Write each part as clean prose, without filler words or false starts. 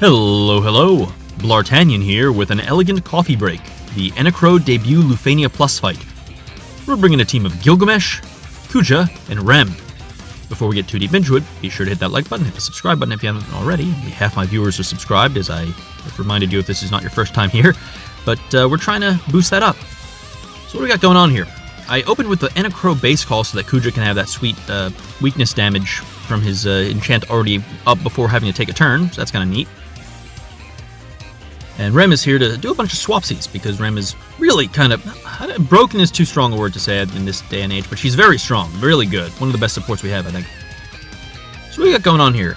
Hello, hello! Bl'Artagnan here with an elegant coffee break, the Enna Kros debut Lufenia Plus fight. We're bringing a team of Gilgamesh, Kuja, and Rem. Before we get too deep into it, be sure to hit that like button, hit the subscribe button if you haven't already. Half my viewers are subscribed, as I have reminded you if this is not your first time here, but we're trying to boost that up. So what do we got going on here? I opened with the Enna Kros base call so that Kuja can have that sweet weakness damage from his enchant already up before having to take a turn, so that's kind of neat. And Rem is here to do a bunch of swapsies, because Rem is really kind of... broken is too strong a word to say in this day and age, but she's very strong, really good. One of the best supports we have, I think. So what do we got going on here?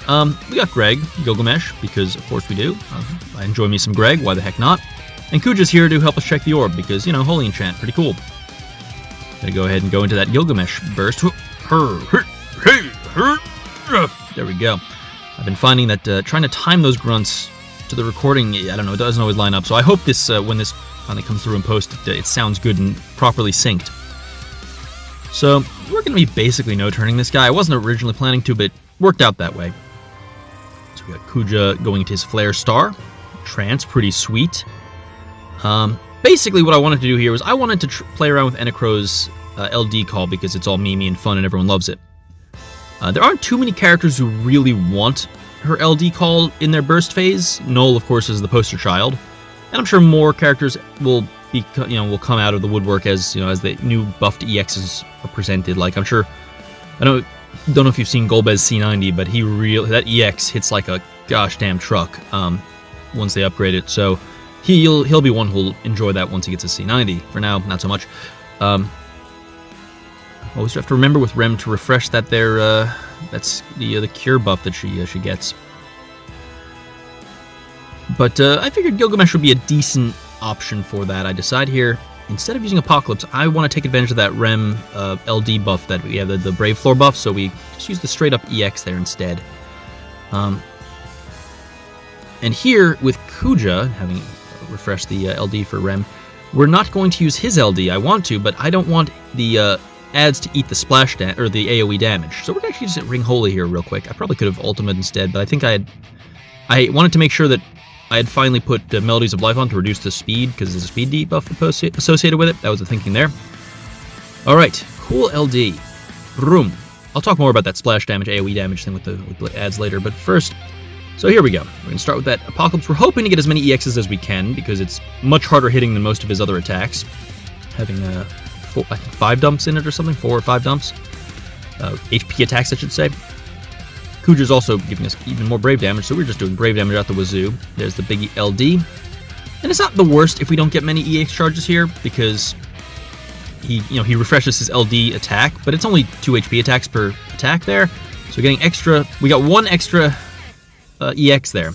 We got Greg, Gilgamesh, because of course we do. I enjoy me some Greg, why the heck not? And Kuja's here to help us check the orb, because, you know, Holy Enchant, pretty cool. Gonna go ahead and go into that Gilgamesh burst. There we go. I've been finding that trying to time those grunts to the recording, I don't know, it doesn't always line up. So I hope this, when this finally comes through in post, it sounds good and properly synced. So we're going to be basically no-turning this guy. I wasn't originally planning to, but it worked out that way. So we got Kuja going into his Flare Star. Trance, pretty sweet. Basically what I wanted to do here was I wanted to play around with Enna Kros' LD call, because it's all memey and fun and everyone loves it. There aren't too many characters who really want her LD call in their burst phase. Null, of course, is the poster child, and I'm sure more characters will be, will come out of the woodwork as as the new buffed EXs are presented. Like I'm sure, don't know if you've seen Golbez C90, but that EX hits like a gosh damn truck once they upgrade it. So he'll be one who'll enjoy that once he gets a C90. For now, not so much. Always have to remember with Rem to refresh that that's the cure buff that she gets. But I figured Gilgamesh would be a decent option for that. I decide here, instead of using Apocalypse, I want to take advantage of that Rem LD buff that we have, the Brave Floor buff, so we just use the straight up EX there instead. And here with Kuja, having refreshed the LD for Rem, we're not going to use his LD. I want to, but I don't want the adds to eat the splash or the AoE damage. So we're actually just Ring Holy here real quick. I probably could have Ultimate instead, but I think I wanted to make sure that I had finally put Melodies of Life on to reduce the speed, because there's a speed debuff associated with it. That was the thinking there. Alright, cool LD. Vroom. I'll talk more about that splash damage, AoE damage thing with the adds later, but first, so here we go. We're going to start with that Apocalypse. We're hoping to get as many EXs as we can, because it's much harder hitting than most of his other attacks. Having 5 dumps in it or something, 4 or 5 dumps. HP attacks, I should say. Kuja's also giving us even more Brave damage, so we're just doing Brave damage out the wazoo. There's the big LD. And it's not the worst if we don't get many EX charges here, because he refreshes his LD attack, but it's only 2 HP attacks per attack there. So getting extra, we got 1 extra EX there.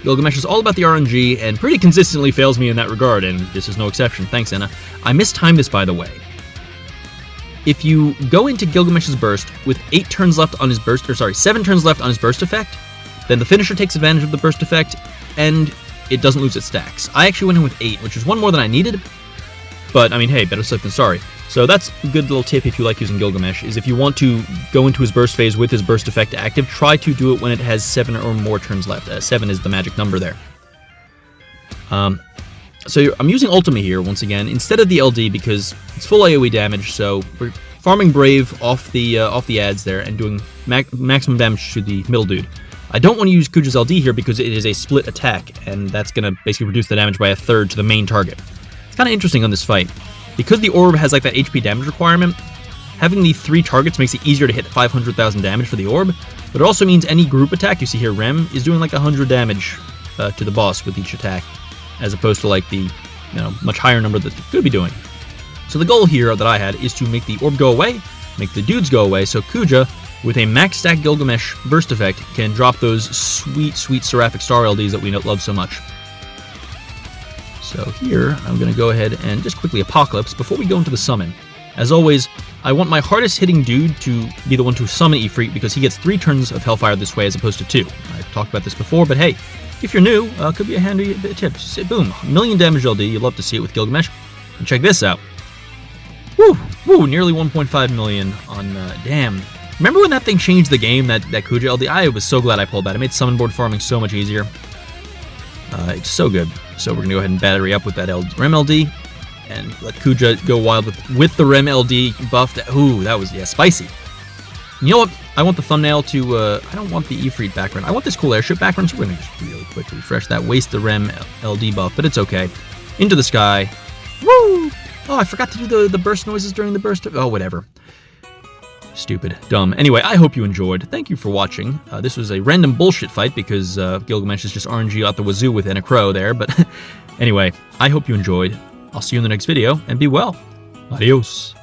Gilgamesh is all about the RNG, and pretty consistently fails me in that regard, and this is no exception. Thanks, Enna. I mistimed this, by the way. If you go into Gilgamesh's burst with 8 turns left on his burst, 7 turns left on his burst effect, then the finisher takes advantage of the burst effect, and it doesn't lose its stacks. I actually went in with 8, which is 1 more than I needed, but, I mean, hey, better safe than sorry. So that's a good little tip if you like using Gilgamesh, is if you want to go into his burst phase with his burst effect active, try to do it when it has 7 or more turns left. 7 is the magic number there. So I'm using Ultima here, once again, instead of the LD, because it's full AoE damage, so we're farming Brave off the adds there, and doing maximum damage to the middle dude. I don't want to use Kuja's LD here, because it is a split attack, and that's going to basically reduce the damage by 1/3 to the main target. It's kind of interesting on this fight. Because the orb has like that HP damage requirement, having the 3 targets makes it easier to hit 500,000 damage for the orb, but it also means any group attack, you see here Rem, is doing like 100 damage to the boss with each attack, as opposed to like the much higher number that it could be doing. So the goal here that I had is to make the orb go away, make the dudes go away, so Kuja, with a max stack Gilgamesh burst effect, can drop those sweet, sweet Seraphic Star LDs that we love so much. So here, I'm going to go ahead and just quickly Apocalypse before we go into the summon. As always, I want my hardest hitting dude to be the one to summon Ifrit, because he gets 3 turns of Hellfire this way as opposed to 2. I've talked about this before, but hey, if you're new, could be a handy tip. Just boom, 1,000,000 damage LD, you'd love to see it with Gilgamesh. And check this out. Woo, nearly 1.5 million on, damn. Remember when that thing changed the game, that Kuja LD? I was so glad I pulled that. It made summon board farming so much easier. It's so good. So we're going to go ahead and battery up with that Rem LD and let Kuja go wild with the Rem LD buff. Ooh, that was, spicy. You know what? I want the thumbnail to, I don't want the Ifrit background. I want this cool airship background, so we're going to just really quickly refresh that. Waste the Rem LD buff, but it's okay. Into the sky. Woo! Oh, I forgot to do the burst noises during the burst. Oh, whatever. Stupid. Dumb. Anyway, I hope you enjoyed. Thank you for watching. This was a random bullshit fight because Gilgamesh is just RNG out the wazoo with Enna Kros there. But anyway, I hope you enjoyed. I'll see you in the next video, and be well. Adios.